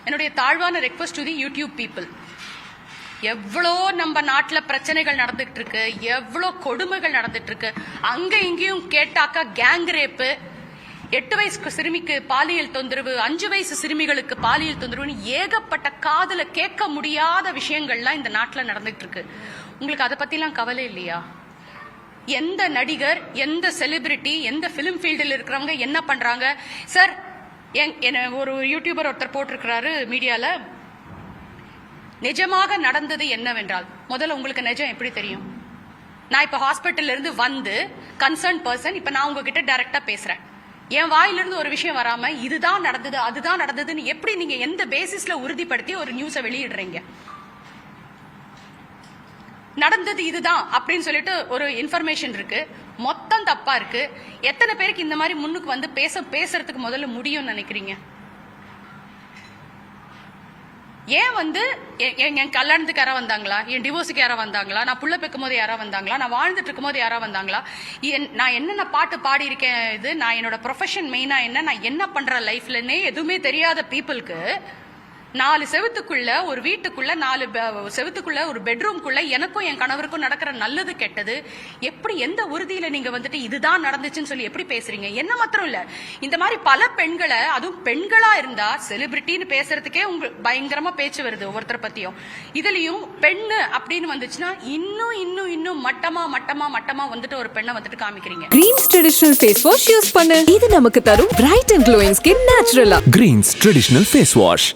என்னுடைய தாழ்வான request to the YouTube people, எவ்வளோ நம்ம நாட்டில் பிரச்சனைகள் நடந்துட்டு இருக்கு, எவ்வளோ கொடுமைகள் நடந்துட்டு இருக்கு. அங்க இங்கேயும் கேட்டாக்கா கேங் ரேப்பு, 8 வயசு சிறுமிக்கு பாலியல் தொந்தரவு, 5 வயசு சிறுமிகளுக்கு பாலியல் தொந்தரவுன்னு ஏகப்பட்ட காதுல கேட்க முடியாத விஷயங்கள்லாம் இந்த நாட்டில் நடந்துட்டு இருக்கு. உங்களுக்கு அதை பத்திலாம் கவலை இல்லையா? எந்த நடிகர், எந்த செலிபிரிட்டி, எந்த பிலிம் ஃபீல்டில் இருக்கிறவங்க என்ன பண்றாங்க? சார், ஒரு யூடியூபர் ஒருத்தர் போட்டிருக்கிறாரு மீடியால, நிஜமாக நடந்தது என்னவென்றால், முதல்ல உங்களுக்கு நிஜம் எப்படி தெரியும்? நான் இப்ப ஹாஸ்பிட்டல்ல இருந்து வந்து கன்சர்ன் பர்சன், இப்ப நான் உங்ககிட்ட டைரக்டா பேசுறேன். என் வாயிலிருந்து ஒரு விஷயம் வராம இதுதான் நடந்தது அதுதான் நடந்ததுன்னு எப்படி நீங்க எந்த பேசிஸ்ல உறுதிப்படுத்தி ஒரு நியூஸை வெளியிடுறீங்க? நடந்தது இதுதான் அப்படின்னு சொல்லிட்டு ஒரு இன்ஃபர்மேஷன் இருக்கு, மொத்தம் தப்பா இருக்கு. எத்தனை பேருக்கு இந்த மாதிரி முன்னுக்கு வந்து பேசுறதுக்கு முதல்ல முடியும்னு நினைக்கிறீங்க? ஏன் வந்து என் கல்யாணத்துக்கு யாரா வந்தாங்களா? என் டிவோர்ஸுக்கு யாரா வந்தாங்களா? நான் புள்ள பெக்கும் போது யாரா வந்தாங்களா? நான் வாழ்ந்துட்டு இருக்கும் போது யாரா வந்தாங்களா? நான் என்னென்ன பாட்டு பாடி இருக்கேன், இது நான் என்னோட ப்ரொஃபஷன் மெயினா என்ன, நான் என்ன பண்றேன் லைஃப்லன்னே எதுவுமே தெரியாத பீப்புளுக்கு 4 செவத்துக்குள்ள ஒரு வீட்டுக்குள்ள 4 செவத்துக்குள்ள ஒரு பெட்ரூம்குள்ள எனக்கும் என் கணவருக்கும் நடக்கிற நல்லது கெட்டது எப்படி, எந்த உறுதியில நீங்க வந்துட்டு இதுதான் நடந்துச்சுன்னு சொல்லி எப்படி பேசுறீங்க? என்ன மாத்திரம் இல்ல, இந்த மாதிரி பல பெண்களை, அதுவும் பெண்களா இருந்தா செலிபிரிட்டின்னு பேசுறதுக்கே உங்களுக்கு பயங்கரமா பேச்சு வருது ஒவ்வொருத்தரை பத்தியும். இதுலயும் பெண்ணு அப்படின்னு வந்துச்சுன்னா இன்னும் இன்னும் இன்னும் மட்டமா மட்டமா மட்டமா வந்துட்டு ஒரு பெண்ணை வந்துட்டு காமிக்கிறீங்க. Greens traditional face wash use பண்ணு, இது நமக்கு தரும் பிரைட் அண்ட் க்ளோயிங் ஸ்கின் நேச்சுரலா. Greens traditional face wash.